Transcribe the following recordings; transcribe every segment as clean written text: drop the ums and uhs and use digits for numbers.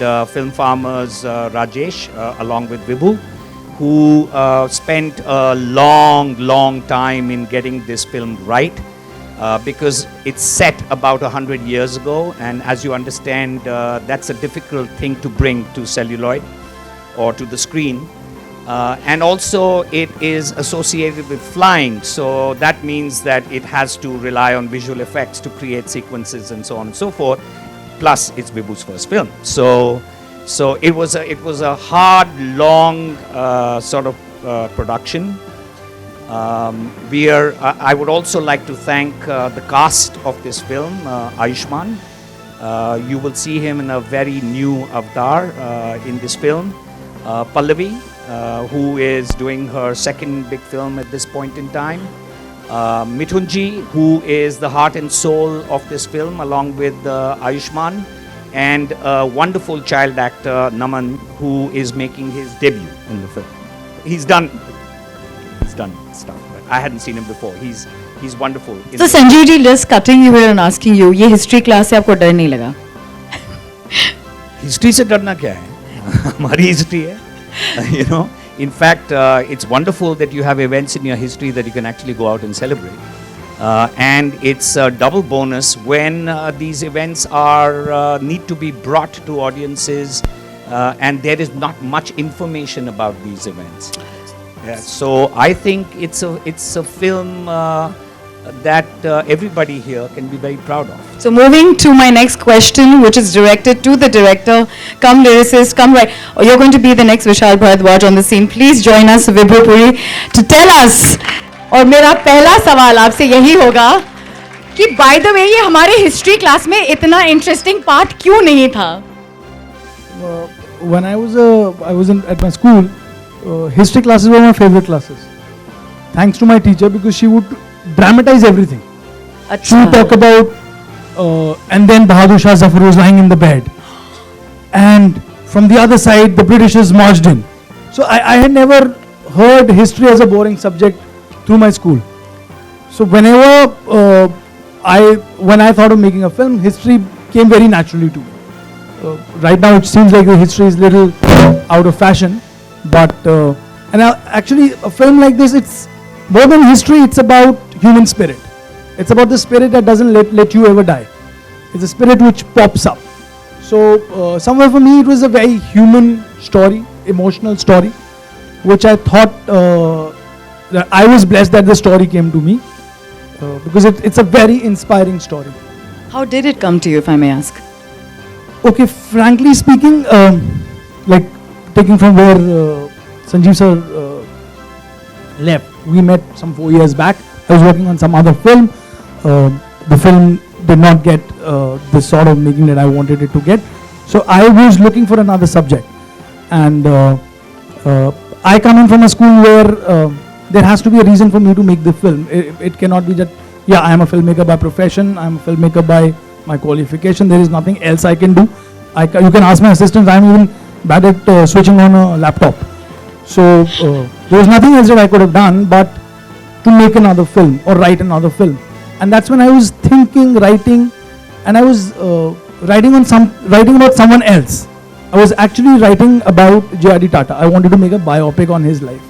and film farmers Rajesh, along with Vibhu, who spent a long time in getting this film right, because it's set about 100 years ago, and as you understand, that's a difficult thing to bring to celluloid or to the screen. And also it is associated with flying, so that means that it has to rely on visual effects to create sequences and so on and so forth. Plus, it's Vibhu's first film, so it was a hard, long sort of production. I would also like to thank the cast of this film, Ayushmann. You will see him in a very new avatar in this film. Pallavi, who is doing her second big film at this point in time. Mithunji, who is the heart and soul of this film, along with Ayushmann, and a wonderful child actor, Naman, who is making his debut in the film. He's done stuff, but I hadn't seen him before. He's wonderful. So Sanjeev ji, just cutting you here and asking you, ये history class से आपको डर नहीं लगा? History से डरना क्या है? हमारी history है. You know, in fact, it's wonderful that you have events in your history that you can actually go out and celebrate. And it's a double bonus when these events are need to be brought to audiences, and there is not much information about these events. Yeah, so I think it's a film that everybody here can be very proud of. So moving to my next question, which is directed to the director, come lyricist, come right. You're going to be the next Vishal Bharadwaj on the scene. Please join us, Vibhu Puri, to tell us. और मेरा पहला सवाल आपसे यही होगा कि by the way ये हमारे history class में इतना interesting part क्यों नहीं था? When I was at my school, history classes were my favorite classes. Thanks to my teacher, because she would dramatize everything. She would talk about, and then Bahadur Shah Zafar was lying in the bed, and from the other side the Britishers marched in. So I had never heard history as a boring subject through my school. So whenever when I thought of making a film, history came very naturally to me. Right now it seems like the history is little out of fashion, but actually a film like this, it's more than history, it's about human spirit. It's about the spirit that doesn't let you ever die. It's a spirit which pops up. So somewhere for me it was a very human story, emotional story, which I thought that I was blessed that the story came to me, because it's a very inspiring story. How did it come to you, if I may ask? Okay, frankly speaking, like taking from where Sanjeev sir left, we met some 4 years back. I was working on some other film. The film did not get the sort of making that I wanted it to get. So I was looking for another subject. And I come in from a school where there has to be a reason for me to make the film. It cannot be that, yeah, I am a filmmaker by profession, I am a filmmaker by my qualification, there is nothing else I can do. You can ask my assistants, I am even bad at switching on a laptop. So there was nothing else that I could have done but to make another film or write another film. And that's when I was thinking, writing, and I was writing about someone else. I was actually writing about J.R.D. Tata. I wanted to make a biopic on his life.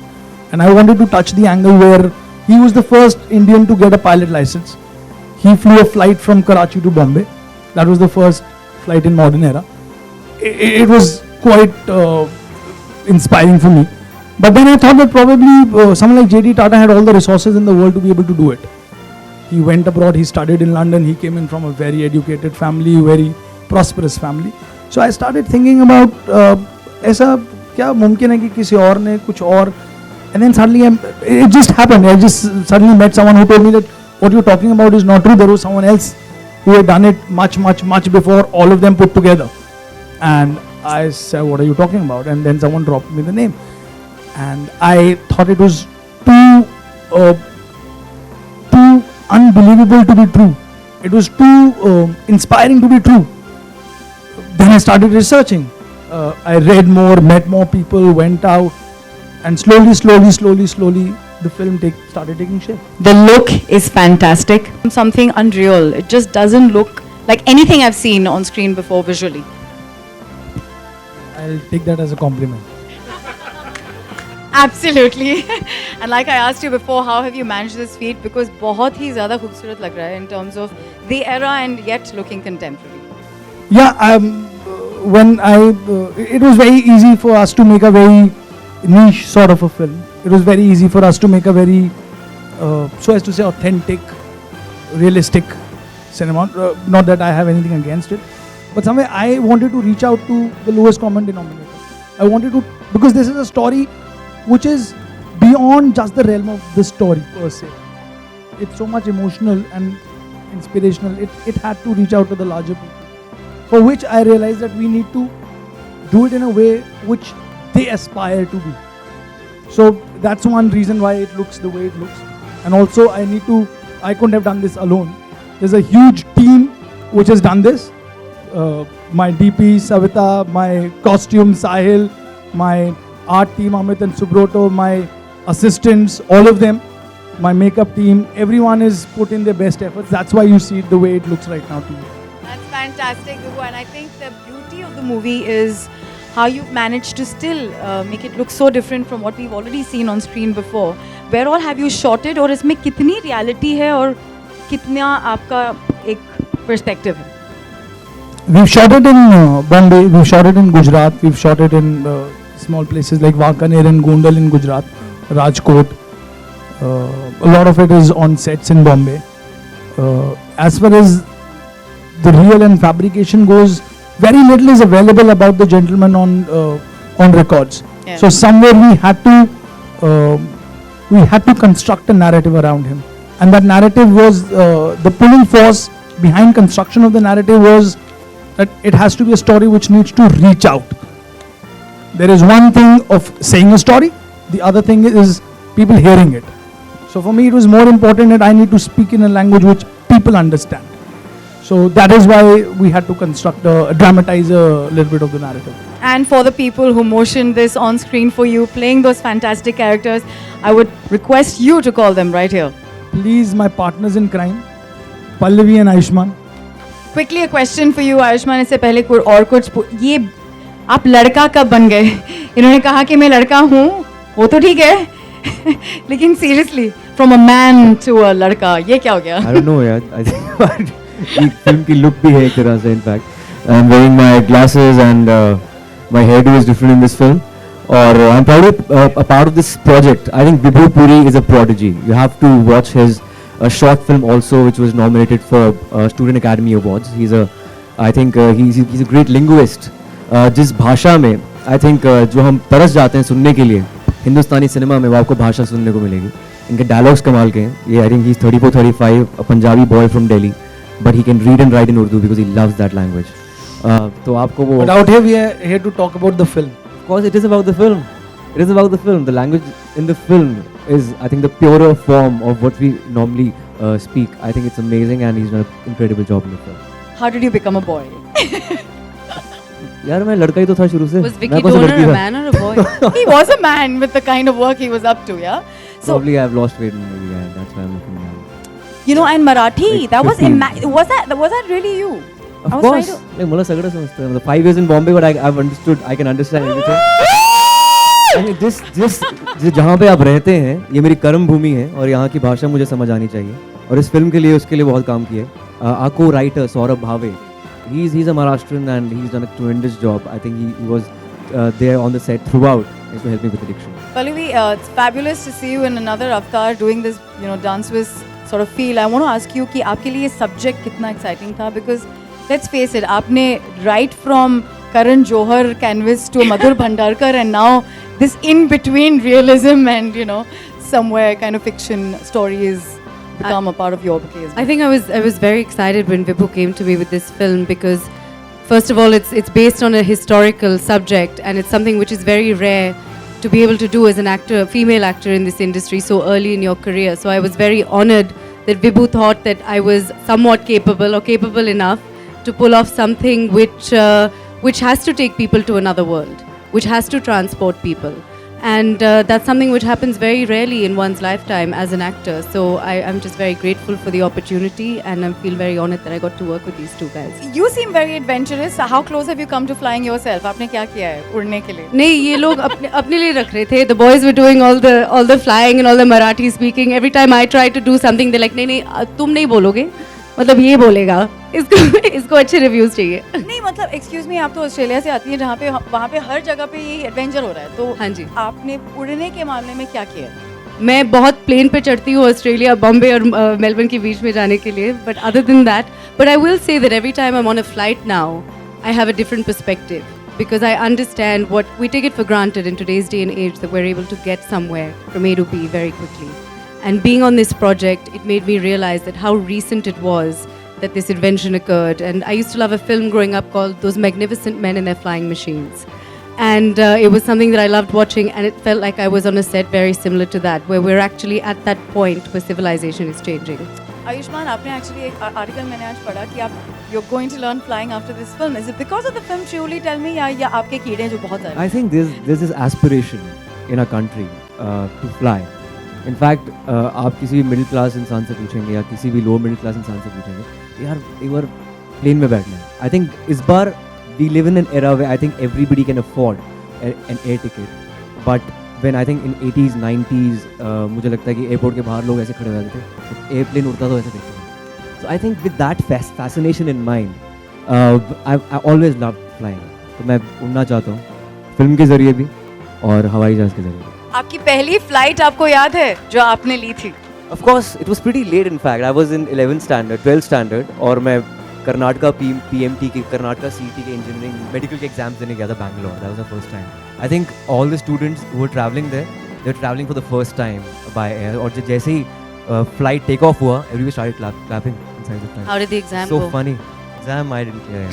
And I wanted to touch the angle where he was the first Indian to get a pilot license. He flew a flight from Karachi to Bombay. That was the first flight in modern era. It was quite inspiring for me. But then I thought that probably someone like J.D. Tata had all the resources in the world to be able to do it. He went abroad, he studied in London, he came in from a very educated family, very prosperous family. So I started thinking about ऐसा क्या मुमकिन है कि किसी और ने कुछ और. And then suddenly it just happened. I just suddenly met someone who told me that what you're talking about is not true. There was someone else who had done it much before all of them put together. And I said, what are you talking about? And then someone dropped me the name. And I thought it was too unbelievable to be true. It was too inspiring to be true. Then I started researching. I read more, met more people, went out, and slowly, the film started taking shape. The look is fantastic. Something unreal. It just doesn't look like anything I've seen on screen before visually. I'll take that as a compliment. Absolutely. And like I asked you before, how have you managed this feat? Because बहुत ही ज़्यादा खूबसूरत लग रहा है in terms of the era and yet looking contemporary. Yeah, it was very easy for us to make a very niche sort of a film. It was very easy for us to make a very, so as to say, authentic, realistic cinema. Not that I have anything against it, but somewhere I wanted to reach out to the lowest common denominator. I wanted to, because this is a story which is beyond just the realm of the story per se. It's so much emotional and inspirational. It had to reach out to the larger people, for which I realized that we need to do it in a way which they aspire to be. So that's one reason why it looks the way it looks. And also I couldn't have done this alone. There's a huge team which has done this. My DP, Savita, my costume, Sahil, my art team, Amit and Subroto, my assistants, all of them, my makeup team, everyone is put in their best efforts. That's why you see it the way it looks right now to you. That's fantastic, Vibhu. And I think the beauty of the movie is how you've managed to still make it look so different from what we've already seen on screen before. Where all have you shot it? और इसमें कितनी reality है और कितना आपका एक perspective है? We've shot it in Bombay, we've shot it in Gujarat, we've shot it in small places like Wakaner and Gondal in Gujarat, Rajkot. A lot of it is on sets in Bombay. As far as the real and fabrication goes, very little is available about the gentleman on records. Yeah. So somewhere we had to construct a narrative around him, and that narrative was the pulling force behind construction of the narrative was that it has to be a story which needs to reach out. There is one thing of saying a story, the other thing is people hearing it. So for me it was more important that I need to speak in a language which people understand. So that is why we had to dramatize a little bit of the narrative. And for the people who motioned this on screen for you, playing those fantastic characters, I would request you to call them right here. Please, my partners in crime, Pallavi and Ayushman. Quickly a question for you, Ayushman. इससे पहले कोई और कुछ ये आप लड़का कब बन गए? इन्होंने कहा कि मैं लड़का हूँ, वो तो ठीक है, लेकिन seriously, from a man to a लड़का, ये क्या हो गया? I don't know यार, I think ये फिल्म की लुक भी है एक तरह से. In fact, I'm wearing my glasses and my hairdo is different in this film. Or I'm proud of a part of this project. I think Vibhu Puri is a prodigy. You have to watch his short film also, which was nominated for Student Academy Awards. He's a great linguist. जिस भाषा में I think जो हम तरस जाते हैं सुनने के लिए हिंदुस्तानी सिनेमा में वो आपको भाषा सुनने को मिलेगी. इनके डायलॉग्स कमाल के हैं. ये I think he's 34-35, a Punjabi boy from Delhi, but he can read and write in Urdu because he loves that language. तो आपको वो. But out here we are here to talk about the film. Of course, it is about the film. It is about the film. The language in the film is, I think, the purer form of what we normally speak. I think it's amazing, and he's done an incredible job in the film. How did you become a boy? यार मैं लड़का ही तो था शुरू से. Was Vicky मैं कौन सा Donor लड़की a था? man or a boy? He was a man with the kind of work he was up to, yeah? So, Probably I've lost weight in the movie, and that's why I'm looking young. you know, and Marathi, Like that was 15. was that really you? I Of was course. trying Like मला सगळं समजतं. मतलब 5 years in Bombay, but I've understood. I can understand everything. I mean, जिस जहाँ पे आप रहते हैं, ये मेरी कर्म भूमि है और यहाँ की भाषा मुझे समझ आनी चाहिए. और इस फिल्म के लिए उसके लिए बहुत काम किया है. Our co-writer Saurabh Bhave, he's a Maharashtrian and he's done a tremendous job. I think he was there on the set throughout to help me with the diction. Pallavi, it's fabulous to see you in another avatar doing this, you know, dance with sort of feel. I want to ask you कि आपके लिए subject कितना exciting था, because let's face it, आपने right from Karan Johar canvas to Madhur Bhandarkar and now this in between realism and, you know, somewhere kind of fiction stories become a part of your bouquet as well. I think I was very excited when Vibhu came to me with this film because, first of all, it's based on a historical subject and it's something which is very rare to be able to do as an actor, a female actor in this industry so early in your career. So I was very honored that Vibhu thought that I was somewhat capable or capable enough to pull off something which has to take people to another world, which has to transport people. And that's something which happens very rarely in one's lifetime as an actor. So I'm just very grateful for the opportunity, and I feel very honored that I got to work with these two guys. You seem very adventurous. How close have you come to flying yourself? आपने क्या किया है उड़ने के लिए? नहीं, ये लोग अपने लिए रख रहे थे. The boys were doing all the flying and all the Marathi speaking. Every time I try to do something, they're like, नहीं, तुम नहीं बोलोगे, मतलब ये बोलेगा. इसको अच्छे रिव्यूज चाहिए. नहीं मतलब एक्सक्यूज मी, आप तो ऑस्ट्रेलिया से आती हैं जहाँ पे वहाँ पे हर जगह पे ये एडवेंचर हो रहा है, तो हाँ जी. आपने उड़ने के मामले में क्या किया है? मैं बहुत प्लेन पे चढ़ती हूँ ऑस्ट्रेलिया, बॉम्बे और मेलबर्न के बीच में जाने के लिए. But other than that, but I will say that every time I am on a flight now, I have a different perspective, because I understand what we take it for granted in today's day and age, that we're able to get somewhere from A to B very quickly. And being on this project, it made me realize that how recent it was that this invention occurred. And I used to love a film growing up called Those Magnificent Men and Their Flying Machines. And it was something that I loved watching, and it felt like I was on a set very similar to that, where we're actually at that point where civilization is changing. Ayushman, आपने actually एक article मैंने आज पढ़ा कि आप you're going to learn flying after this film. Is it because of the film Truly? Tell me, या आपके कीड़े जो बहुत सारे? I think there's this aspiration in our country to fly. In fact, आप किसी भी मिडिल क्लास इंसान से पूछेंगे या किसी भी लो मिडिल क्लास इंसान से पूछेंगे, यार एक बार प्लेन में बैठना है. I think इस बार we live in an era where I think everybody can afford an air ticket. But when I think in 80s, 90s, मुझे लगता है कि एयरपोर्ट के बाहर लोग ऐसे खड़े हो जाते थे, एयरप्लेन उड़ता तो ऐसे देखते थे. So I think with that fascination in mind, I always loved flying. तो मैं उड़ना चाहता हूँ, फिल्म के ज़रिए भी और हवाई जहाज़ के ज़रिए भी. आपकी पहली फ्लाइट आपको याद है जो आपने ली थी? Of course, it was pretty late. In fact, I was in 11th standard, 12th standard, और मैं कर्नाटका PMT के कर्नाटका CET के इंजीनियरिंग मेडिकल के एग्जाम्स देने गया था Bangalore. That was the first time. I think all the students who were traveling there, they were traveling for the first time by air. और जैसे ही flight take off हुआ, everybody started clapping inside the plane. How did the exam So go? funny. Exam I didn't clear.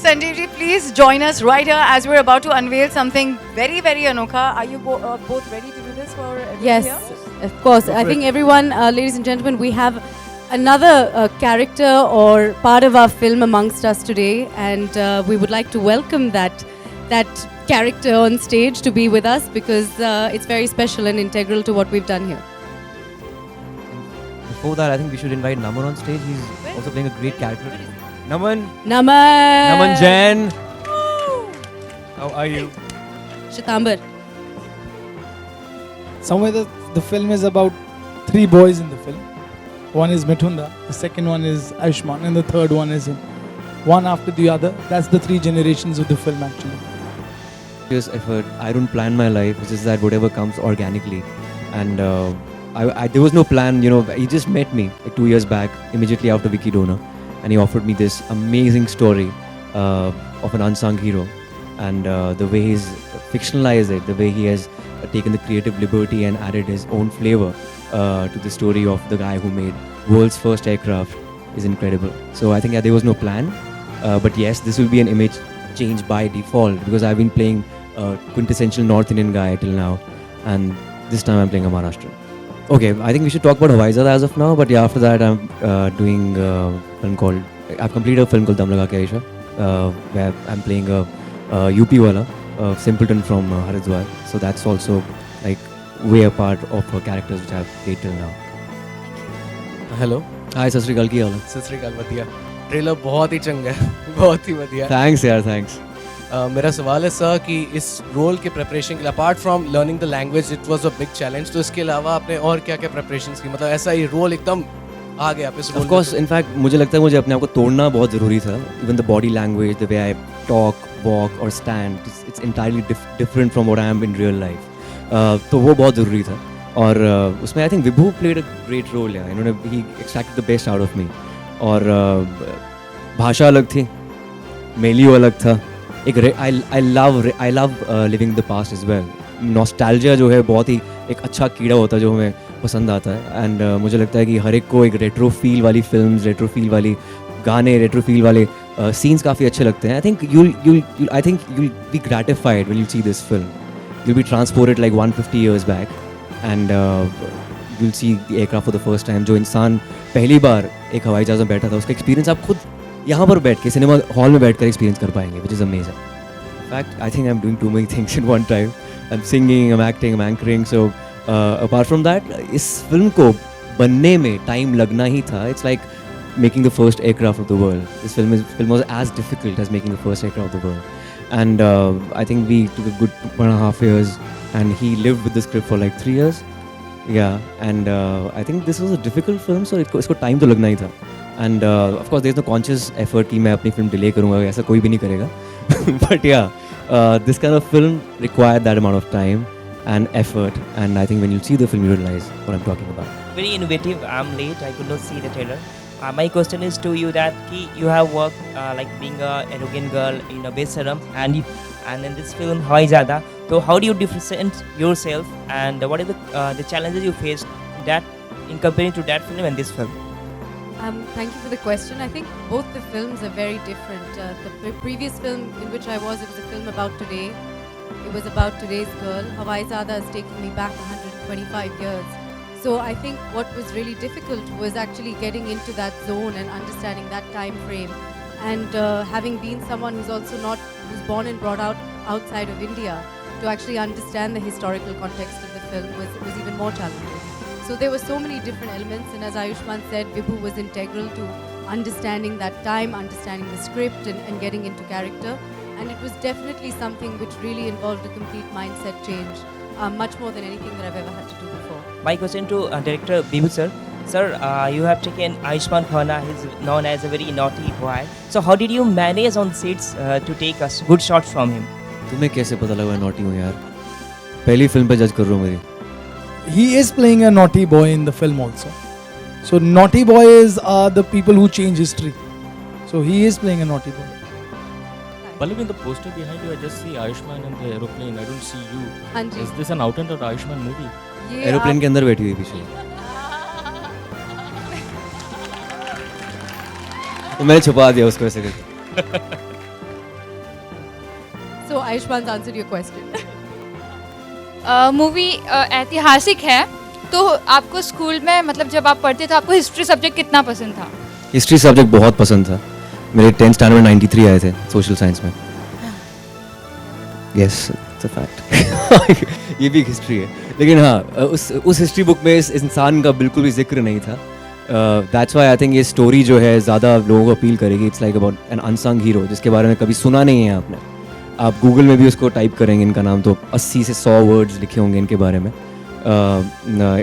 Sanjeev ji, please join us right here as we're about to unveil something very, very anokha. Are you both ready to do this for everyone Yes, here? of course. I think everyone, ladies and gentlemen, we have another character or part of our film amongst us today, and we would like to welcome that character on stage to be with us, because it's very special and integral to what we've done here. Before that, I think we should invite Naman on stage. He's also playing a great character. Naman. Naman. Naman Jain. How are you? Shitambar. Somewhere the film is about three boys in the film. One is Mithunda, the second one is Ayushman, and the third one is him. One after the other. That's the three generations of the film actually. Serious effort. I don't plan my life. It's just that whatever comes organically. And there was no plan, you know. He just met me like 2 years back, immediately after Vicky Donor. And he offered me this amazing story of an unsung hero. And the way he's fictionalized it, the way he has taken the creative liberty and added his own flavor to the story of the guy who made world's first aircraft is incredible. So I think there was no plan. But yes, this will be an image change by default, because I've been playing a quintessential North Indian guy till now. And this time I'm playing a Maharashtrian. Okay, I think we should talk about Hawaii Zada as of now, but yeah, after that I'm doing a film called, I've completed a film called Dam Laga Ke Aisha, where I'm playing a UP wala, a simpleton from Haridwar. So that's also like way a part of her characters which I've played till now. Hello, Hi, Sat Sri Akal, की हाल है? सत श्री अकाल. बढ़िया. Trailer बहुत ही चंगा है, बहुत ही बढ़िया. Thanks यार, thanks. मेरा सवाल है सर कि इस रोल के प्रिपरेशन के लिए, apart from learning the language, it was a big challenge, तो इसके अलावा आपने और क्या क्या प्रिपरेशंस की? मतलब ऐसा ही रोल एकदम आ गया आप इस role Of course, in fact, मुझे लगता है मुझे अपने आप को तोड़ना बहुत ज़रूरी था. Even the body language, the way I talk, walk or stand, it's entirely different from what I am in real life. तो वो बहुत ज़रूरी था. और उसमें I think Vibhu played a great role. यार, इन्होंने he extracted the best out of me. और भाषा अलग थी, मेलियो अलग था. एक I love living the past as well. Nostalgia जो है बहुत ही एक अच्छा कीड़ा होता है जो हमें पसंद आता है. एंड मुझे लगता है कि हर एक को एक रेट्रो फील वाली फिल्म्स, रेट्रो फील वाली गाने, रेट्रो फील वाले सीन्स काफ़ी अच्छे लगते हैं. I think you'll be gratified when you see this film. You'll be transported like 150 years back, and you'll see the aircraft for the first time. जो इंसान पहली बार एक हवाई जहाज़ में बैठा था, उसका एक्सपीरियंस आप खुद यहाँ पर बैठ के सिनेमा हॉल में बैठ कर एक्सपीरियंस कर पाएंगे, which is amazing. fact, I think I'm doing too many things in one time. I'm singing, I'm acting, I'm anchoring. So apart from that, इस film को बनने में time लगना ही था. It's like making the first aircraft of the world. This film was as difficult as making the first aircraft of the world. And I think we took a good 1.5 years, and he lived with the script for like 3 years. Yeah, and I think this was a difficult film, so इसको time तो लगना ही था. And of course, there's no conscious effort कि मैं अपनी film delay करूँगा, ऐसा कोई भी नहीं करेगा. But yeah, this kind of film required that amount of time and effort, and I think when you see the film, you realize what I'm talking about. Very innovative. I'm late. I could not see the trailer. My question is to you that you have worked like being a arrogant girl in a Besaram and in this film Hawai Zada. So how do you differentiate yourself, and what are the challenges you faced that in comparing to that film and this film? Thank you for the question. I think both the films are very different. The previous film in which I was, it was a film about today. It was about today's girl. Hawai Zada is taking me back 125 years. So I think what was really difficult was actually getting into that zone and understanding that time frame. And having been someone who's born and brought out outside of India, to actually understand the historical context of the film was even more challenging. So there were so many different elements, and as Ayushmann said, Vibhu was integral to understanding that time, understanding the script and getting into character. And it was definitely something which really involved a complete mindset change, much more than anything that I've ever had to do before. My question to director Bibu sir. Sir, you have taken Ayushmann Khurrana. He's known as a very naughty boy. So how did you manage on sets to take a good shots from him? तुम्हें कैसे पता लगा naughty हूँ यार? पहली film पे judge कर रहा हूँ मेरी. He is playing a naughty boy in the film also. So naughty boys are the people who change history. So he is playing a naughty boy. Pallavi, in the poster behind you, I just see Ayushmann and the aeroplane. I don't see you. Hanji. Is this an out and out Ayushmann movie? ये Aeroplane के अंदर बैठी हुई पीछे. तो मैंने छुपा दिया उसको ऐसे करके. So Ayushmann's answered your question. Movie ऐतिहासिक है, तो आपको स्कूल में मतलब जब आप पढ़ते थे आपको हिस्ट्री सब्जेक्ट कितना पसंद था? हिस्ट्री सब्जेक्ट बहुत पसंद था. मेरे 10th स्टैंडर्ड में 93 आए थे सोशल साइंस में. Yes, it's a fact. ये भी एक हिस्ट्री है, लेकिन हाँ उस हिस्ट्री बुक में इस इंसान का बिल्कुल भी जिक्र नहीं था. दैट्स व्हाई आई थिंक ये स्टोरी जो है ज़्यादा लोगों को अपील करेगी. It's like about an unsung hero जिसके बारे में कभी सुना नहीं है आपने. आप गूगल में भी उसको टाइप करेंगे इनका नाम तो 80 से 100 वर्ड्स लिखे होंगे इनके बारे में.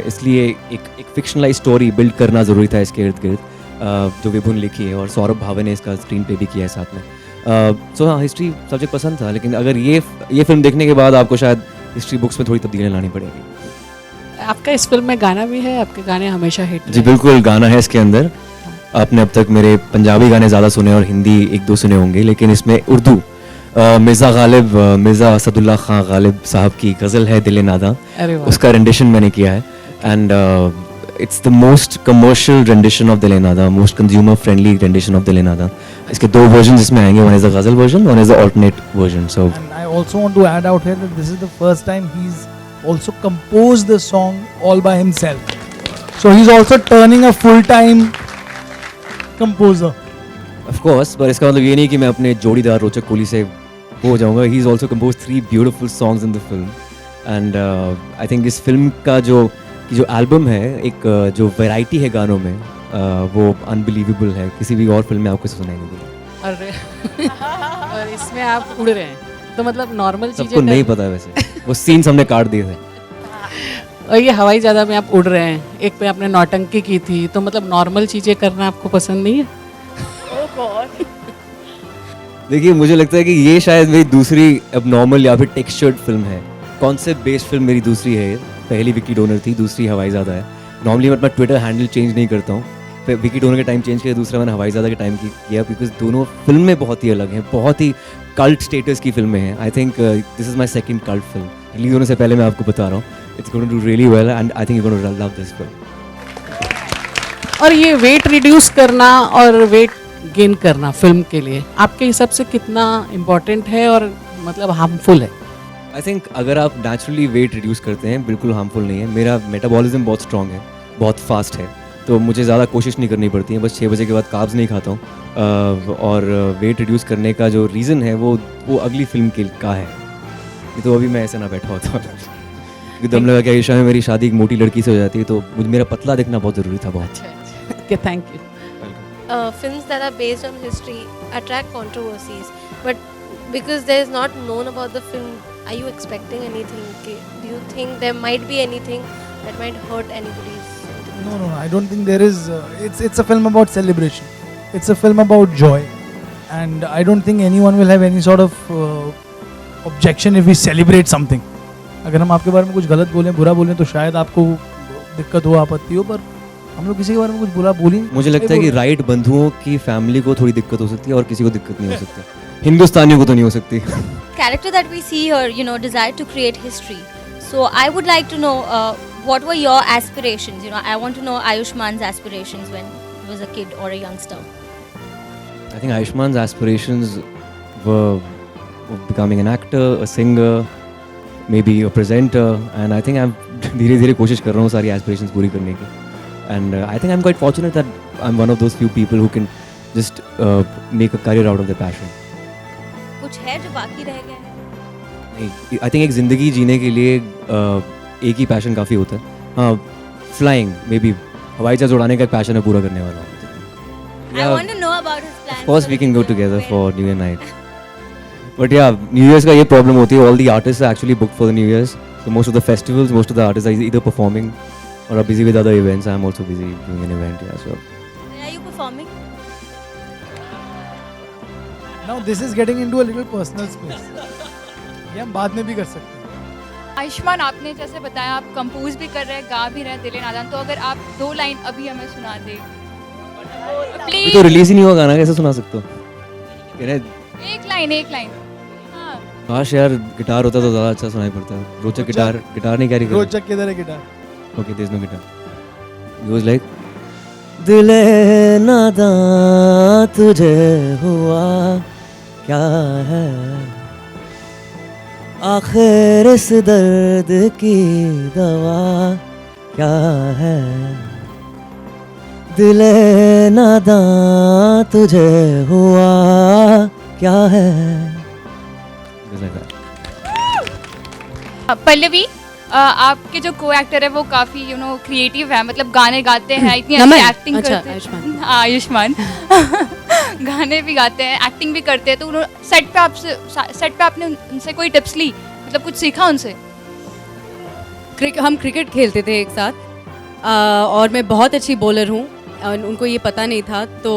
इसलिए एक फिक्शनलाइज स्टोरी बिल्ड करना ज़रूरी था इसके इर्द गिर्द, जो विभु ने लिखी है और सौरभ भावे ने इसका स्क्रीन पे भी किया है साथ में. सो हाँ, हिस्ट्री सब्जेक्ट पसंद था, लेकिन अगर ये फिल्म देखने के बाद आपको शायद हिस्ट्री बुक्स में थोड़ी तब्दीलियाँ लानी पड़ेगी. आपका इस फिल्म में गाना भी है, आपके गाने हमेशा हिट जी बिल्कुल, गाना है इसके अंदर. आपने अब तक मेरे पंजाबी गाने ज़्यादा सुने और हिंदी 1-2 सुने होंगे, लेकिन इसमें उर्दू मिर्ज़ा असदुल्ला खान गालिब साहब की गज़ल है दिल नादा, उसका रेंडिशन मैंने किया है. And it's the most commercial rendition of Dil Nada, most consumer friendly rendition of Dil Nada. इसके 2 versions इसमें आएंगे, one is the ghazal version, one is the alternate version. So And I also want to add out here that this is the first time he's also composed the song all by himself. So he's also turning a full-time composer. of course, पर इसका मतलब ये नहीं कि मैं अपने जोड़ीदार रोचक कोहली से हो जाऊंगा. He's also composed 3 beautiful songs in the film, and I think इस फिल्म का जो एल्बम है, एक जो वैरायटी है गानों में, वो अनबिलीवेबल है. किसी भी और फिल्म में आपको सुनाई नहीं देगी. और इसमें आप उड़ रहे हैं, तो मतलब नॉर्मल चीजें सबको नहीं पता है वैसे. वो सीन्स हमने काट दिए थे. और ये हवाई ज़्यादा में आप उड़ रहे हैं, एक पे आपने नौटंकी की थी, तो मतलब नॉर्मल चीजें करना आपको पसंद नहीं है? देखिए, मुझे लगता है कि ये शायद मेरी दूसरी अब नॉर्मल या फिर टेक्सचर्ड फिल्म है. कॉन्सेप्ट बेस्ड फिल्म मेरी दूसरी है. पहली विकी डोनर थी, दूसरी हवाई ज़्यादा है. नॉर्मली मैं अपना ट्विटर हैंडल चेंज नहीं करता हूँ. विकी डोनर के टाइम चेंज किया, दूसरा मैंने हवाई ज़्यादा के टाइम किया, बिकॉज दोनों फिल्में बहुत ही अलग हैं, बहुत ही कल्ट स्टेटस की फिल्में हैं. I think this is my second cult film. Release होने से पहले मैं आपको बता रहा हूँ, it's going to do really well and I think you going to love this film. और ये वेट रिड्यूस करना और वेट गेन करना फिल्म के लिए आपके हिसाब से कितना इम्पोर्टेंट है और मतलब हार्मफुल है? आई थिंक अगर आप नेचुरली वेट रिड्यूस करते हैं, बिल्कुल हार्मफुल नहीं है. मेरा मेटाबॉलिज्म बहुत स्ट्रॉन्ग है, बहुत फास्ट है, तो मुझे ज़्यादा कोशिश नहीं करनी पड़ती है, बस 6 बजे के बाद कार्ब्स नहीं खाता हूँ। और वेट रिड्यूस करने का जो रीज़न है वो अगली फिल्म के का है। नहीं तो अभी मैं ऐसे ना बैठा होता क्योंकि दम लगा कि आयुषा में मेरी शादी एक मोटी लड़की से हो जाती है, तो मुझे मेरा पतला दिखना बहुत ज़रूरी था बहुत। Okay, thank you. Films that are based on history attract controversies, but because there is not known about the film, are you expecting anything? Do you think there might be anything that might hurt anybody's? No, I don't think there is. It's a film about celebration. It's a film about joy, and I don't think anyone will have any sort of objection if we celebrate something. अगर हम आपके बारे में कुछ गलत बोलें, बुरा बोलें, तो शायद आपको दिक्कत हो, आपत्ति हो, पर हम लोग किसी के बारे में कुछ बुरा बोल ही नहीं। मुझे लगता है कि राइट बंधुओं की फैमिली को थोड़ी दिक्कत हो सकती है और किसी को दिक्कत नहीं हो सकती, हिंदुस्तानियों को तो नहीं हो सकती। Character that we see here, you know, desire to create history. So I would like to know what were your aspirations? You know, I want to know Ayushman's aspirations when he was a kid or a youngster. I think Ayushman's aspirations were becoming an actor, a singer, maybe a presenter, and I think I'm धीरे-धीरे कोशिश कर रहा हूँ सारी aspirations पूरी करने की, and I think I'm quite fortunate that I'm one of those few people who can just make a career out of their passion. कुछ है जो बाकी रह गया है? I think एक ज़िंदगी जीने के लिए एक ही पैशन काफ़ी होता है। हाँ, फ्लाइंग, मे बी हवाई जहाज उड़ाने का एक पैशन है, पूरा करने वाला हूँ। I want to know about his plans. Of course we can go together for New Year night. But yeah, New Year's का ये problem होती है, all the artists are actually booked for the New Year's. So most of the festivals, most of the artists are either performing or are busy with other events. I'm also busy doing an event, yeah. So. Where are you performing? Now this is getting into a little personal space. ये हम बाद में भी कर सकते हैं। आयुष्मान, आपने जैसे बताया आप कंपोज भी कर रहे हैं, गा भी रहे हैं दिल नादान, तो अगर आप 2 लाइन अभी हमें सुना दें अभी प्लीज। तो रिलीज ही नहीं हुआ गाना, कैसे सुना सकते हो? एक लाइन। हाँ, काश यार गिटार होता तो ज़्यादा अच्छा सुनाई पड़ता है। रोचक गिटार नहीं कैरी कर। रोचक किधर है guitar? Okay, there's no guitar. It goes like दिले नादां तुझे हुआ क्या है, आखिर इस दर्द की दवा क्या है, दिले नादां तुझे हुआ क्या है। Goes like that. पल्लवी, आपके जो को एक्टर है वो काफी क्रिएटिव है, मतलब गाने गाते हैं, इतनी नमन? अच्छी एक्टिंग अच्छा, करते हैं। हाँ, आयुष्मान गाने भी गाते हैं, एक्टिंग भी करते हैं, तो उन्होंने सेट पे आपने उनसे कोई टिप्स ली, मतलब कुछ सीखा उनसे? हम क्रिकेट खेलते थे एक साथ और मैं बहुत अच्छी बॉलर हूँ और उनको ये पता नहीं था, तो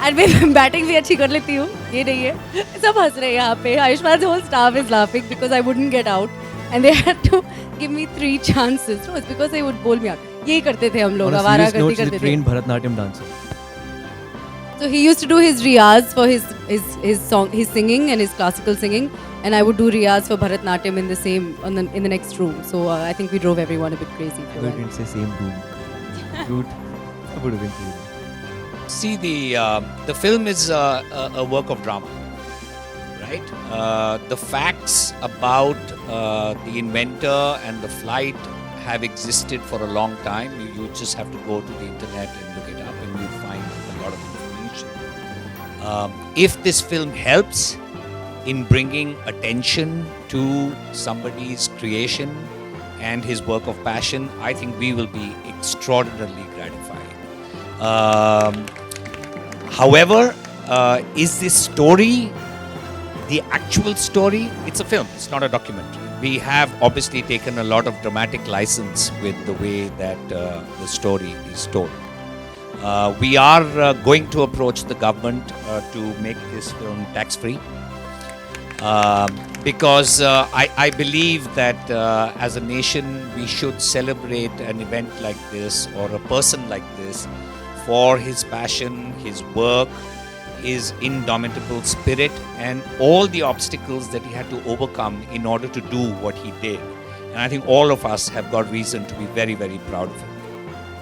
और मैं बैटिंग भी अच्छी कर लेती हूँ, ये नहीं है। सब हंस रहे हैं यहाँ पे। Ayushmann whole staff is laughing because I wouldn't get out and they had to give me 3 chances. No, it's because they would bowl me out. यही करते थे हम लोग, आवारागर्दी करते थे। trained Bharatnatyam dancer. So he used to do his riyaz for his singing and his classical singing, and I would do riyaz for Bharatnatyam in the next room. So I think we drove everyone a bit crazy. I didn't say same room. Dude, I would have been crazy. See, the film is a work of drama, right? The facts about the inventor and the flight have existed for a long time. You just have to go to the internet and look it up, and you'll find a lot of information. If this film helps in bringing attention to somebody's creation and his work of passion, I think we will be extraordinarily gratified. However, is this story the actual story? It's a film, it's not a documentary. We have obviously taken a lot of dramatic license with the way that the story is told. We are going to approach the government to make this film tax-free. Because I believe that as a nation we should celebrate an event like this or a person like this for his passion, his work, his indomitable spirit, and all the obstacles that he had to overcome in order to do what he did. And I think all of us have got reason to be very, very proud of him.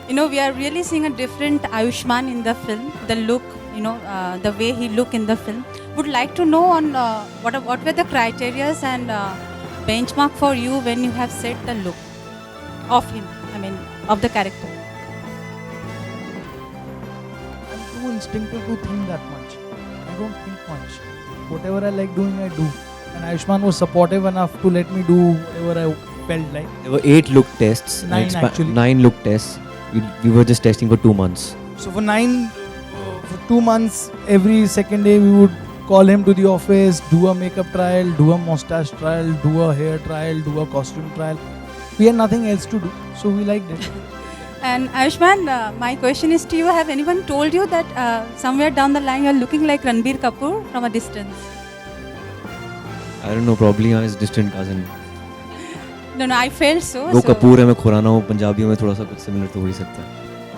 You know, we are really seeing a different Ayushman in the film. The look, you know, the way he look in the film. Would like to know on what were the criterias and benchmark for you when you have set the look of him. I mean, of the character? I'm too instinctive to think that much. I don't think much. Whatever I like doing, I do. And Ayushmann was supportive enough to let me do whatever I felt like. There were 8 look tests. 9 actually. 9 look tests. We were just testing for 2 months. So for 2 months, every second day we would call him to the office, do a makeup trial, do a mustache trial, do a hair trial, do a costume trial. We had nothing else to do, so we liked it. And Ayushmann, my question is to you, have anyone told you that somewhere down the line you're looking like Ranbir Kapoor from a distance? I don't know, probably his distant cousin. No, I felt so. वो कपूर है, मैं खुराना हूँ, पंजाबियों में थोड़ा सा कुछ similar तो हो ही सकता है.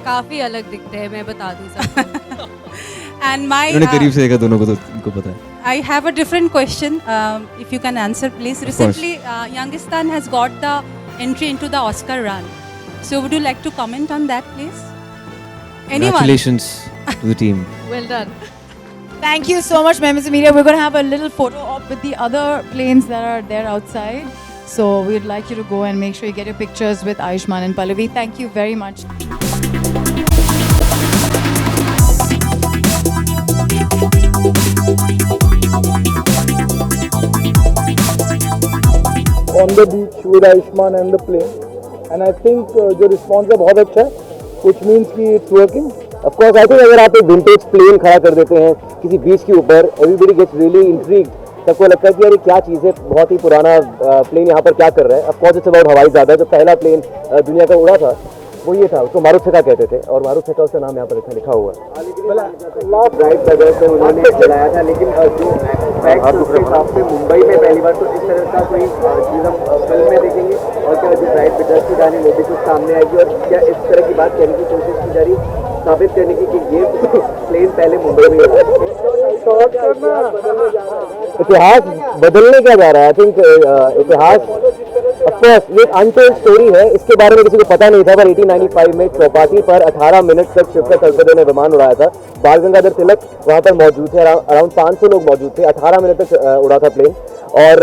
काफी अलग दिखते हैं, मैं बता दूं सबको. And my उन्होंने करीब से देखा दोनों को तो उनको पता है. I have a different question. If you can answer, please. Recently, Youngistan has got the entry into the Oscar run. So, would you like to comment on that, please? Anyone? Congratulations to the team. Well done. Thank you so much, members of media. We're going to have a little photo op with the other planes that are there outside. So we'd like you to go and make sure you get your pictures with Ayushmann and Pallavi. Thank you very much. On the beach with Ayushmann and the plane, and I think जो response है बहुत अच्छा है, which means कि it's working. Of course, I think अगर आप एक vintage plane खड़ा कर देते हैं किसी बीच के ऊपर, everybody gets really intrigued. सबको लगता है कि यार ये क्या चीज़ है, बहुत ही पुराना प्लेन यहाँ पर क्या कर रहा है. Of course, it's about हवाईज़ादा. जो पहला प्लेन दुनिया का उड़ा था वो ये था, उसको मारुथका कहते थे, और मारुथका उसका नाम यहाँ पर लिखा हुआ है. राइट बगैर से उन्होंने चलाया था, लेकिन जो फैक्ट उसके हिसाब से मुंबई में पहली बार तो इस तरह का कोई चीज़ हम फिल्म में देखेंगे, और क्या जो राइट बिजनेस की कहानी मोदी कुछ सामने आएगी, और क्या इस तरह की बात कहने की कोशिश की जा रही है साबित करने की कि ये प्लेन पहले मुंबई में इतिहास बदलने क्या जा रहा है. आई थिंक इतिहास ऑफकोर्स ये अनटोल्ड स्टोरी है, इसके बारे में किसी को पता नहीं था, पर 1895 में चौपाटी पर 18 मिनट तक शिवकर तलपदे ने विमान उड़ाया था. बाल गंगाधर तिलक वहाँ पर मौजूद थे, अराउंड 500 लोग मौजूद थे. 18 मिनट तक उड़ा था प्लेन, और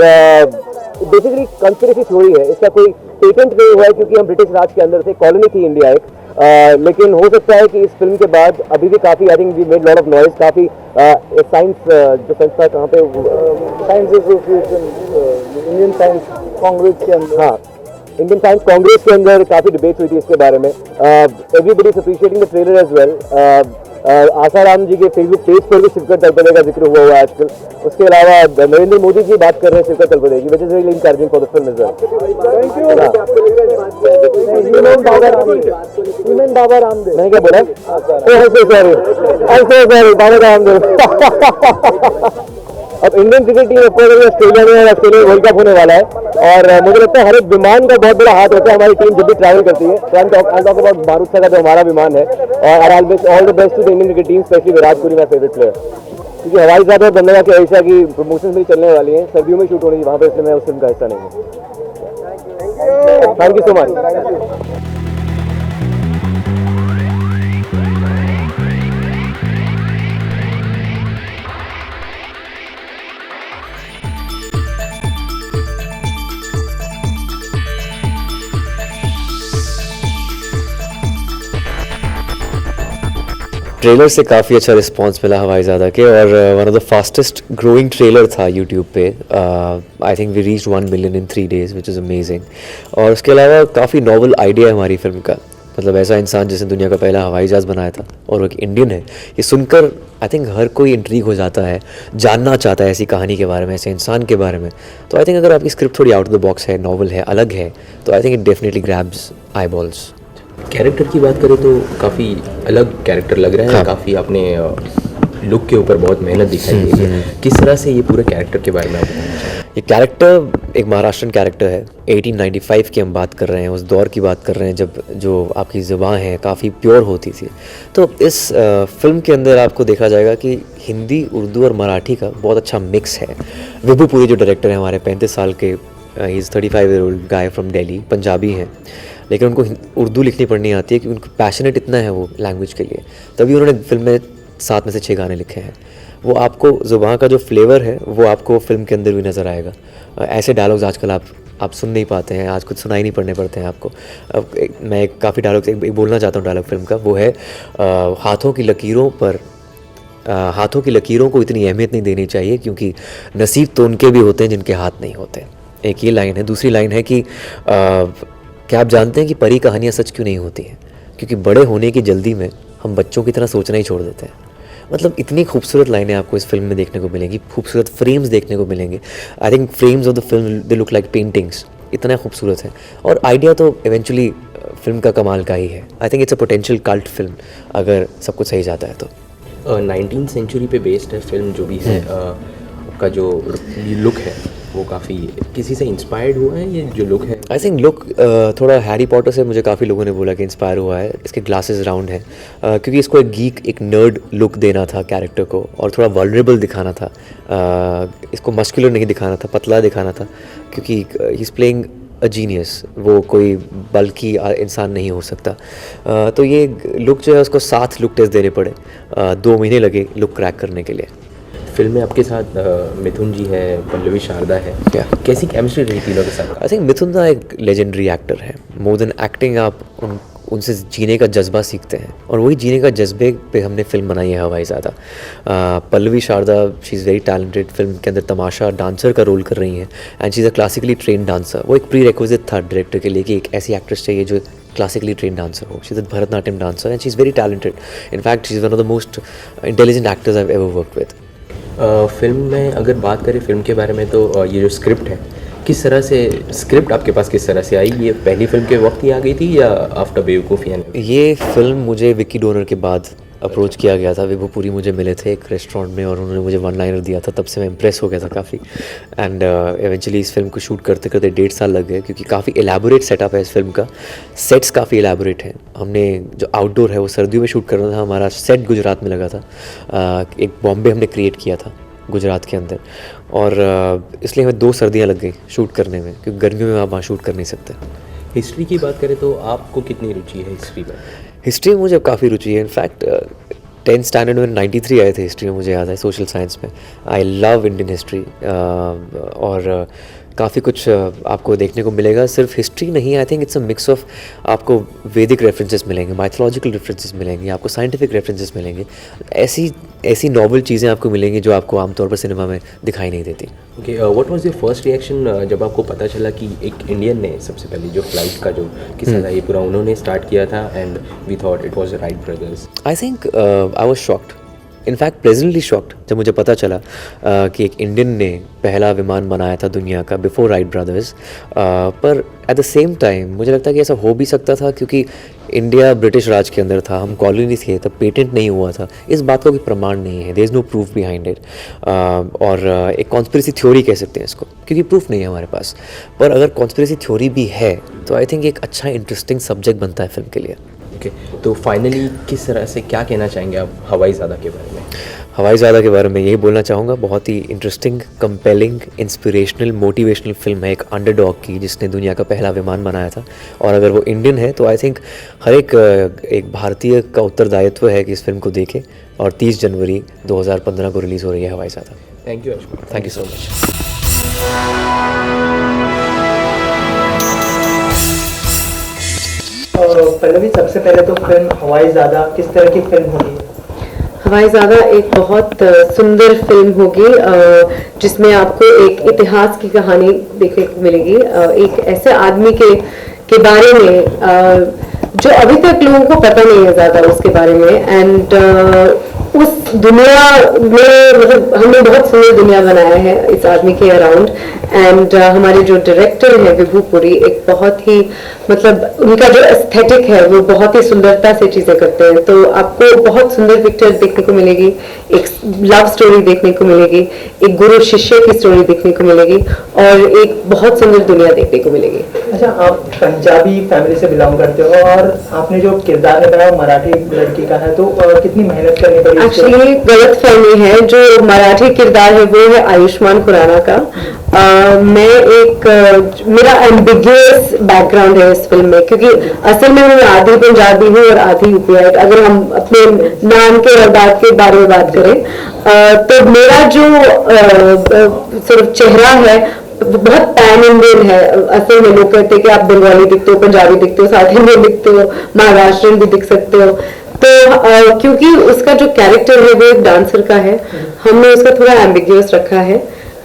बेसिकली कंस्पिरेसी थ्योरी है. इसका कोई पेटेंट नहीं हुआ है क्योंकि हम ब्रिटिश राज के अंदर थे, कॉलोनी थी इंडिया एक. लेकिन हो सकता है कि इस फिल्म के बाद अभी भी काफ़ी, I think we made lot of noise, काफ़ी साइंस जो संस्था कहाँ पे, science association, Indian science congress के अंदर, हाँ इंडियन साइंस कांग्रेस के अंदर काफ़ी डिबेट हुई थी इसके बारे में. Everybody is appreciating the trailer as well. Asaram ji के फेसबुक पेज पर भी शिवकर तलपदे का जिक्र हुआ है आजकल. उसके अलावा नरेंद्र मोदी जी बात कर रहे हैं शिवकर तलपदे की, which is really encouraging for the film as well. Baba Ramdev, मैंने क्या बोला? सॉरी बाबा रामदेव. अब इंडियन क्रिकेट टीम ऑस्ट्रेलिया में, और ऑस्ट्रेलिया वर्ल्ड कप होने वाला है, और मुझे लगता है हर एक विमान का बहुत बड़ा हाथ होता है हमारी टीम जब भी ट्रैवल करती है. सो आई टॉक अबाउट मारुथका का जो हमारा विमान है, और I wish all the best to the Indian cricket team, specially Virat Kohli my favourite player. क्योंकि हवाईज़ादा और बंदरगाह की एशिया की प्रमोशन भी चलने वाली है, सर्दियों में शूट होनी है वहाँ पर, इसलिए मैं उस फिल्म का हिस्सा नहीं हूँ. Thank you so much. Trailer से काफ़ी अच्छा रिस्पांस मिला हवाईज़ादा के, और one of the fastest growing trailer था यूट्यूब पे. I think we reached 1 million in 3 days, which is amazing. और उसके अलावा काफ़ी नॉवल आइडिया है हमारी फिल्म का, मतलब ऐसा इंसान जिसने दुनिया का पहला हवाई जहाज़ बनाया था और एक इंडियन है. ये सुनकर आई थिंक हर कोई इंट्रीग हो जाता है, जानना चाहता है ऐसी कहानी के बारे में, ऐसे इंसान के बारे में. तो आई थिंक अगर आपकी स्क्रिप्ट थोड़ी आउट ऑफ द बॉक्स है, नॉवल है, अलग है, तो I think it definitely grabs I balls. Character की बात करें तो काफ़ी अलग कैरेक्टर लग रहा है. काफ़ी आपने लुक के ऊपर बहुत मेहनत दिखाई है. किस तरह से ये पूरे कैरेक्टर के बारे में आप बताना चाहें? ये कैरेक्टर एक महाराष्ट्रन कैरेक्टर है. 1895 की हम बात कर रहे हैं, उस दौर की बात कर रहे हैं जब जो आपकी ज़ुबान है काफ़ी प्योर होती थी. तो इस फिल्म के अंदर आपको देखा जाएगा कि हिंदी, उर्दू और मराठी का बहुत अच्छा मिक्स है. विभू पुरी जो डायरेक्टर हैं हमारे, 35 साल के, he is 35-year-old guy from Delhi, Punjabi हैं, लेकिन उनको उर्दू लिखनी पढ़नी आती है, कि उनको पैशनेट इतना है वो लैंग्वेज के लिए, तभी उन्होंने फिल्म में 7 में से 6 गाने लिखे हैं. वो आपको ज़ुबान का जो फ्लेवर है वो आपको फिल्म के अंदर भी नज़र आएगा. ऐसे डायलॉग्स आजकल आप आप सुन नहीं पाते हैं, आज कुछ सुनाई नहीं पड़ने पड़ते हैं आपको। अब मैं काफ़ी डायलॉग एक बोलना चाहता हूँ डायलॉग फिल्म का, वो है हाथों की लकीरों पर हाथों की लकीरों को इतनी अहमियत नहीं देनी चाहिए, क्योंकि नसीब तो उनके भी होते हैं जिनके हाथ नहीं होते। एक ये लाइन है। दूसरी लाइन है कि क्या आप जानते हैं कि परी कहानियाँ सच क्यों नहीं होती हैं? क्योंकि बड़े होने की जल्दी में हम बच्चों की तरह सोचना ही छोड़ देते हैं। मतलब इतनी खूबसूरत लाइनें आपको इस फिल्म में देखने को मिलेंगी, खूबसूरत फ्रेम्स देखने को मिलेंगे। I think frames of the film they look like paintings, इतना खूबसूरत है। और आइडिया तो इवेंचुअली फिल्म का कमाल का ही है। I think it's a potential cult film अगर सब कुछ सही जाता है तो। 19th सेंचुरी पे बेस्ड है फिल्म जो भी है, का जो लुक है वो काफ़ी किसी से इंस्पायर्ड हुआ है, ये जो लुक है? आई थिंक लुक थोड़ा हैरी पॉटर से मुझे काफ़ी लोगों ने बोला कि इंस्पायर हुआ है। इसके ग्लासेस राउंड हैं क्योंकि इसको एक गीक, एक नर्ड लुक देना था कैरेक्टर को, और थोड़ा वल्नरेबल दिखाना था। इसको मस्कुलर नहीं दिखाना था, पतला दिखाना था, क्योंकि he is playing a genius, वो कोई बल्कि इंसान नहीं हो सकता। तो ये लुक जो है उसको 7 लुक टेस्ट देने पड़े, 2 महीने लगे लुक क्रैक करने के लिए। फिल्म में आपके साथ मिथुन जी है, पल्लवी शारदा है, क्या कैसी केमिस्ट्री रही तीनों के साथ? आई थिंक मिथुन दा एक लेजेंडरी एक्टर है। मोर देन एक्टिंग आप उनसे जीने का जज्बा सीखते हैं, और वही जीने का जज्बे पे हमने फिल्म बनाई है Hawaizaada. Pallavi Sharda, she is very talented. Film के अंदर तमाशा डांसर का रोल कर रही हैं, and she is a classically train dancer. वो एक प्री रिक्विजिट था डायरेक्टर के लिए कि एक ऐसी एक्ट्रेस चाहिए जो क्लासिकली ट्रेन डांसर हो। She is a Bharatanatyam dancer and she is very talented. In fact she is one of the most intelligent actors I have ever worked with. Film में अगर बात करें फिल्म के बारे में, तो ये जो स्क्रिप्ट है, किस तरह से स्क्रिप्ट आपके पास किस तरह से आई? ये पहली फिल्म के वक्त ही आ गई थी या आफ्टर बेवकूफ़ियाँ? ये फिल्म मुझे विक्की डोनर के बाद अप्रोच किया गया था। विभू पुरी मुझे मिले थे एक रेस्टोरेंट में, और उन्होंने मुझे 1 लाइनर दिया था। तब से मैं इम्प्रेस हो गया था काफ़ी, एंड इवेंचुअली इस फिल्म को शूट करते करते 1.5 साल लग गए, क्योंकि काफ़ी एलैबोरेट सेटअप है इस फिल्म का। सेट्स काफ़ी एलैबोरेट हैं। हमने जो आउटडोर है वो सर्दियों में शूट करना था। हमारा सेट गुजरात में लगा था, एक बॉम्बे हमने क्रिएट किया था गुजरात के अंदर, और इसलिए हमें 2 सर्दियाँ लग गई शूट करने में, क्योंकि गर्मियों में आप वहाँ शूट कर नहीं सकते। हिस्ट्री की बात करें तो आपको कितनी रुचि है हिस्ट्री में? हिस्ट्री में मुझे काफ़ी रुचि है। इनफैक्ट 10th स्टैंडर्ड में 93 आए थे हिस्ट्री में, मुझे याद है, सोशल साइंस में। आई लव इंडियन हिस्ट्री, और काफ़ी कुछ आपको देखने को मिलेगा। सिर्फ हिस्ट्री नहीं, I think it's a mix of, आपको वैदिक रेफरेंसेस मिलेंगे, माइथोलॉजिकल रेफरेंसेस मिलेंगे, आपको साइंटिफिक रेफरेंसेस मिलेंगे। ऐसी नॉवल चीज़ें आपको मिलेंगी जो आपको आमतौर पर सिनेमा में दिखाई नहीं देती। Okay, what was your first reaction जब आपको पता चला कि एक इंडियन ने सबसे पहले जो फ्लाइट का जो किस्सा था ये पूरा उन्होंने स्टार्ट किया था, and we thought it was Wright brothers? I think I was shocked, in fact pleasantly shocked, जब मुझे पता चला कि एक इंडियन ने पहला विमान बनाया था दुनिया का बिफोर राइट ब्रदर्स। पर एट द सेम टाइम मुझे लगता है कि ऐसा हो भी सकता था, क्योंकि इंडिया ब्रिटिश राज के अंदर था, हम कॉलोनी थे, तब पेटेंट नहीं हुआ था। इस बात का कोई प्रमाण नहीं है, there is no proof behind it. और एक कॉन्स्पिरेसी थ्योरी कह सकते हैं इसको, क्योंकि प्रूफ नहीं है हमारे पास। पर अगर कॉन्स्पिरेसी थ्योरी भी है तो आई थिंक एक अच्छा इंटरेस्टिंग सब्जेक्ट बनता है फिल्म के लिए। ओके, तो फाइनली किस तरह से क्या कहना चाहेंगे आप हवाईज़ादा के बारे में? हवाईज़ादा के बारे में यही बोलना चाहूँगा, बहुत ही interesting, compelling, inspirational, motivational film है, एक अंडरडॉग की जिसने दुनिया का पहला विमान बनाया था। और अगर वो इंडियन है तो आई थिंक हर एक भारतीय का उत्तरदायित्व है कि इस फिल्म को देखे। और 30 जनवरी 2015 को रिलीज़ हो रही है Hawaizaada. Thank you. Thank you so much. Pallavi, सबसे पहले तो फिल्म हवाईज़ादा किस तरह की फिल्म होगी? हवाईज़ादा एक बहुत सुंदर फिल्म होगी, जिसमें आपको एक इतिहास की कहानी देखने को मिलेगी, एक ऐसे आदमी के बारे में जो अभी तक लोगों को पता नहीं है ज़्यादा उसके बारे में। एंड उस दुनिया में, मतलब हमने बहुत सुंदर दुनिया बनाया है इस आदमी के अराउंड। एंड हमारे जो डायरेक्टर हैं विभू पुरी, एक बहुत ही, मतलब उनका जो एस्थेटिक है वो बहुत ही सुंदरता से चीज़ें करते हैं। तो आपको बहुत सुंदर पिक्चर देखने को मिलेगी, एक लव स्टोरी देखने को मिलेगी, एक गुरु शिष्य की स्टोरी देखने को मिलेगी, और एक बहुत सुंदर दुनिया देखने को मिलेगी। अच्छा, आप पंजाबी फैमिली से बिलोंग करते हो, और आपने जो किरदार निभाया मराठी लड़की का है, तो कितनी मेहनत करनी पड़ी? एक्चुअली गलत फहमी है, जो मराठी किरदार है वो है आयुष्मान खुराना का। मैं मेरा एम्बिगियस बैकग्राउंड है इस फिल्म में, क्योंकि असल में मैं आधी पंजाबी हूँ और आधी यूपीआई। अगर हम अपने नाम के और बात के बारे में बात करें, तो मेरा जो सिर्फ चेहरा है बहुत पैन इंडियन है। असल में लोग कहते हैं कि आप बंगाली दिखते हो, पंजाबी दिखते हो, साउथ इंडियन दिखते हो, महाराष्ट्रियन भी दिख सकते हो। तो क्योंकि उसका जो कैरेक्टर है वो एक डांसर का है, हमने उसका थोड़ा एम्बिग्यूअस रखा है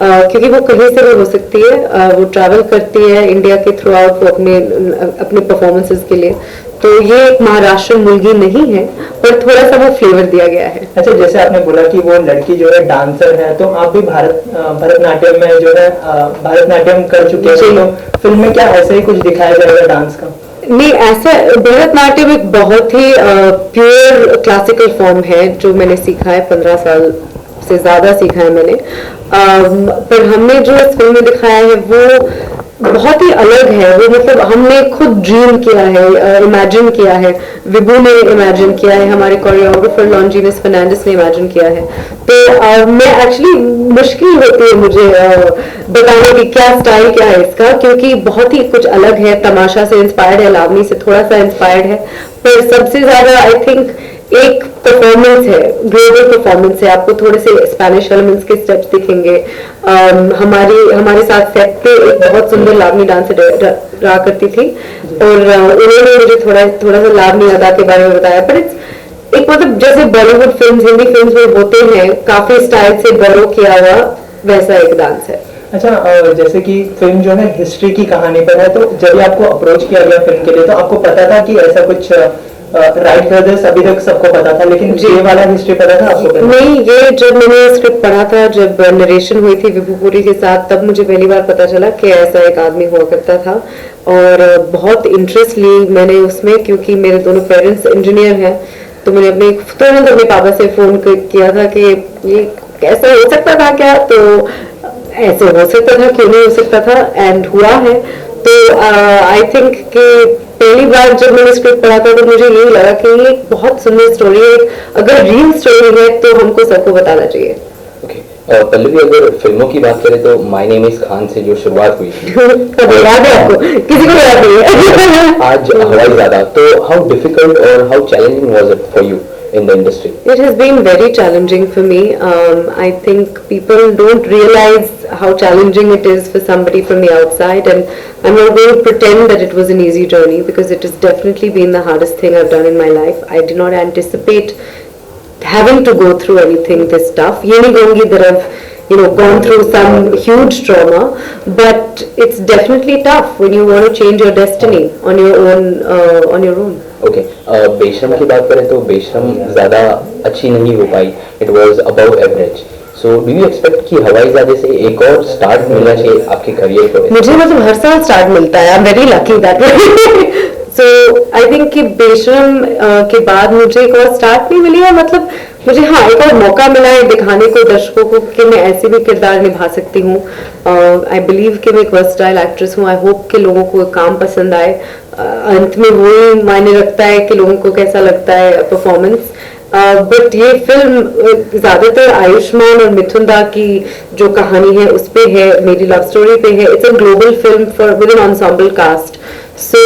क्योंकि वो कहीं से भी हो सकती है। वो ट्रैवल करती है इंडिया के थ्रू आउट अपने परफॉर्मेंसेस के लिए। तो ये एक महाराष्ट्र मुलगी नहीं है, पर थोड़ा सा वो फ्लेवर दिया गया है। अच्छा, जैसे आपने बोला कि वो लड़की जो है डांसर है, तो आप भी भरतनाट्यम में जो है भरतनाट्यम कर चुके हैं, तो फिल्म में क्या ऐसे ही कुछ दिखाया जाएगा डांस का? नहीं, ऐसा भरतनाट्यम एक बहुत ही प्योर क्लासिकल फॉर्म है जो मैंने सीखा है, 15 साल से ज्यादा सीखा है मैंने। पर हमने जो इस फिल्म में दिखाया है वो बहुत ही अलग है। वो मतलब हमने खुद ड्रीम किया है, इमेजिन किया है, विभू ने इमेजिन किया है, हमारे कोरियोग्राफर लॉन्जीनस फर्नांडिस ने इमेजिन किया है। तो मैं एक्चुअली मुश्किल होती है मुझे बताने की क्या स्टाइल क्या है इसका, क्योंकि बहुत ही कुछ अलग है। तमाशा से इंस्पायर्ड है, लावनी से थोड़ा सा इंस्पायर्ड है, पर सबसे ज्यादा आई थिंक एक परफॉर्मेंस है, ग्लोबल परफॉर्मेंस है। आपको थोड़े से स्पेनिश एलिमेंट्स के स्टेप्स दिखेंगे। हमारे साथ सेट पे एक बहुत सुंदर लावनी डांसर रहा करती थी और उन्होंने मुझे थोड़ा सा लावनी अदा के बारे में बताया। पर एक मतलब जैसे बॉलीवुड फिल्म, हिंदी फिल्म में होते हैं, काफी स्टाइल से बोरो किया हुआ वैसा एक डांस है। अच्छा, जैसे कि फिल्म जो है हिस्ट्री की कहानी पर है, तो जब आपको अप्रोच किया गया फिल्म के लिए, तो आपको पता था कि ऐसा कुछ राइट ब्रदर्स अभी तक सबको पता था, लेकिन ये वाला हिस्ट्री पता था आपको? नहीं, ये जब मैंने स्क्रिप्ट पढ़ा था, जब नरेशन हुई थी विभू पुरी के साथ, तब मुझे पहली बार पता चला कि ऐसा एक आदमी हुआ करता था। और बहुत इंटरेस्ट ली मैंने उसमें, क्योंकि मेरे दोनों पेरेंट्स इंजीनियर हैं। तो मैंने तुरंत अपने पापा से फोन किया था कि ये कैसे हो सकता था क्या, तो ऐसे हो सकता था, क्यों नहीं हो सकता था, एंड हुआ है। तो आई थिंक कि पहली बार जब मैंने स्क्रिप्ट पढ़ा था तो मुझे यही लगा कि ये एक बहुत सुंदर स्टोरी है, अगर रियल स्टोरी है तो हमको सबको बताना चाहिए। पल्लवी, अगर फिल्मों की बात करें तो माय नेम इज खान से जो शुरुआत हुई थी याद है आपको? किसी को याद नहीं है? आज हवाईजादा, तो हाउ डिफिकल्ट और how challenging was it for you in the industry? It has been very challenging for me. I think people don't realize how challenging it is for somebody from the outside, and I'm not going to pretend that it was an easy journey, because it has definitely been the hardest thing I've done in my life. I did not anticipate having to go through anything this tough. Ye nahi kahungi that I've gone through some huge trauma, but it's definitely tough when you want to change your destiny on your own. Okay, बेशरम की बात करें तो बेशरम ज़्यादा अच्छी नहीं हो पाई, it was above average. So do you expect कि हवाईजादे से एक और स्टार्ट मिलना चाहिए आपके करियर को? मुझे मतलब हर साल स्टार्ट मिलता है, I am very lucky that way. So I think कि बेशरम के बाद मुझे एक और स्टार्ट नहीं मिली है, मतलब मुझे एक और मौका मिला है दिखाने को दर्शकों को कि मैं ऐसे भी किरदार निभा सकती हूँ। आई बिलीव कि मैं एक वर्सटाइल एक्ट्रेस हूँ। आई होप कि लोगों को काम पसंद आए। अंत में वही मायने रखता है कि लोगों को कैसा लगता है परफॉर्मेंस। बट ये फिल्म ज्यादातर आयुष्मान और मिथुन दा की जो कहानी है उस पे है, मेरी लव स्टोरी पे है। It's a global film for with an ensemble cast, so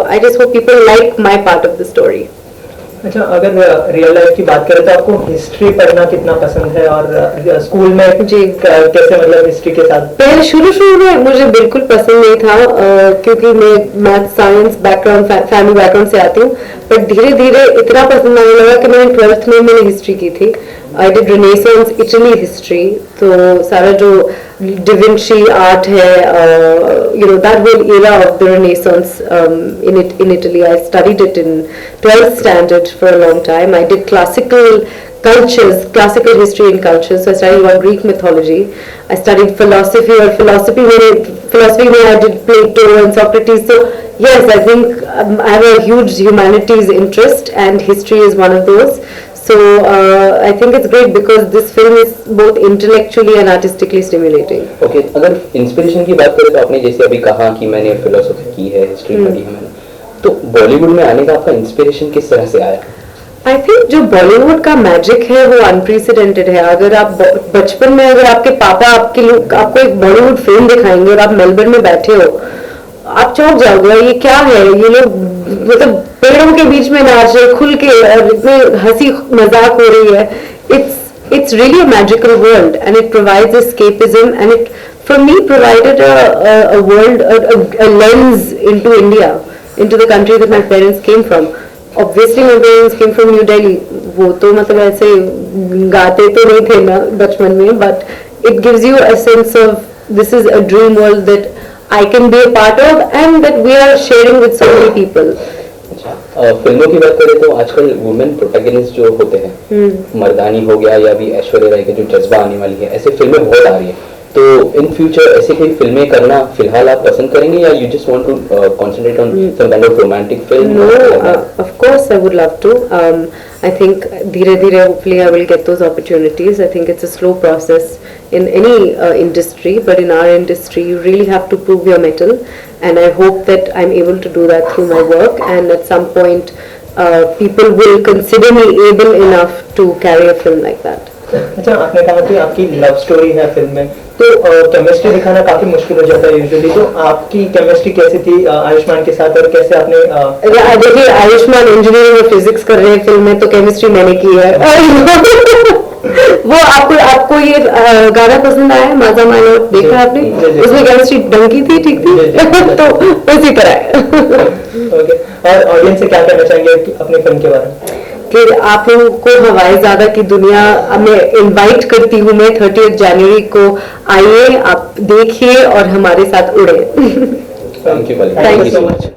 I just hope people like my part of the story. अच्छा, अगर रियल लाइफ की बात करें तो आपको हिस्ट्री पढ़ना कितना पसंद है, और स्कूल में जी कैसे मतलब हिस्ट्री के साथ? पहले शुरू में मुझे बिल्कुल पसंद नहीं था, क्योंकि मैं math science background family background से आती हूँ। पर धीरे धीरे इतना पसंद आने लगा कि मैंने 12th में मैंने हिस्ट्री की थी। I did renaissance Italy history, तो सारा जो डिविंची आर्ट है, that whole era of the Renaissance in Italy. I studied it in 12th standard for a long time. I did classical history and cultures. So I studied about Greek mythology. I studied philosophy where I did Plato and Socrates. So yes, I think I have a huge humanities interest, and history is one of those. So I think it's great because this film is both intellectually and artistically stimulating. Okay, अगर inspiration की बात करें तो आपने जैसे अभी कहा कि मैंने फिलोसफी की है, हिस्ट्री पढ़ी है मैंने, तो बॉलीवुड में आने का आपका इंस्पिरेशन किस तरह से आया? आई थिंक जो बॉलीवुड का मैजिक है वो अनप्रेसिडेंटेड है। अगर आप बचपन में अगर आपके पापा आपको एक बॉलीवुड फिल्म दिखाएंगे और आप मेलबर्न में बैठे हो, आप चौंक जाओगे, ये क्या है, ये लोग मतलब पेड़ों के बीच में नाच रहे खुल के और इतने हंसी मजाक हो रही है। It's really a magical world, and it provides escapism, and it for me provided a world, a lens into India, into the country that my parents came from. Obviously my parents came from New Delhi. वो तो मतलब ऐसे गाते तो नहीं थे ना बचपन में, but it gives you a sense of this is a dream world that I can be a part of and that we are sharing with so many people. फिल्मों की बात करें तो आजकल वुमेन प्रोटैगनिस्ट जो होते हैं, मर्दानी हो गया या भी ऐश्वर्या राय के जो जज्बा आने वाली है, ऐसे फिल्में बहुत आ रही है. तो इन फ्यूचर ऐसे कोई फिल्में करना फिलहाल आप पसंद करेंगे या you just want to concentrate on some kind of romantic film? No, of course I would love to. I think धीरे धीरे hopefully I will get those opportunities. I think it's a slow process in any industry, but in our industry you really have to prove your mettle, and I hope that I'm able to do that through my work, and at some point people will consider me able enough to carry a film like that. अच्छा, आपने कहा कि आपकी love story है film में, तो chemistry दिखाना काफी मुश्किल हो जाता है यूजुअली, तो आपकी केमिस्ट्री कैसी थी आयुष्मान के साथ और कैसे आपने देखिए आयुष्मान इंजीनियरिंग और फिजिक्स कर रहे हैं फिल्म में, तो केमिस्ट्री मैंने की है. वो आपको ये गाना पसंद आया माजा मानो, देखा आपने? उसमें केमिस्ट्री ढंगी थी, ठीक थी. तो उसी तरह है. ओके, और ऑडियंस से क्या कहना चाहेंगे अपनी फिल्म के बारे में? कि आप लोगों को हवाईज़ादा की दुनिया में इनवाइट करती हूँ मैं 30 जनवरी को. आइए, आप देखिए और हमारे साथ उड़े. Thank you so much.